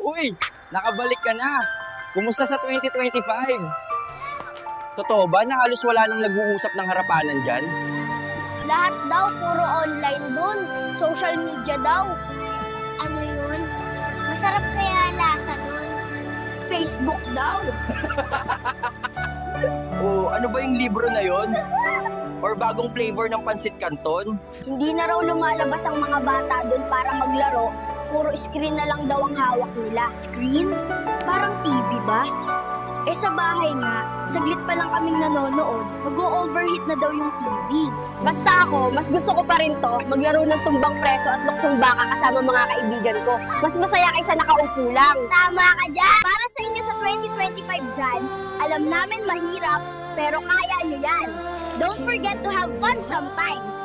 Uy, nakabalik ka na. Kumusta sa 2025? Totoo ba na halos wala nang nag-uusap ng harapanan dyan? Lahat daw puro online dun. Social media daw. Ano yun? Masarap kaya lasa nun? Facebook daw. O ano ba yung libro na yon? Or bagong flavor ng pansit canton? Hindi na raw lumalabas ang mga bata dun para maglaro. Puro screen na lang daw ang hawak nila. Screen? Parang TV ba? Eh sa bahay nga, saglit pa lang kaming nanonood, mag-o-overheat na daw yung TV. Basta ako, mas gusto ko pa rin to, maglaro ng tumbang preso at luksong baka kasama mga kaibigan ko. Mas masaya kaysa nakaupo lang. Tama ka dyan! Para sa inyo sa 2025 dyan, alam namin mahirap, pero kaya nyo yan. Don't forget to have fun sometimes.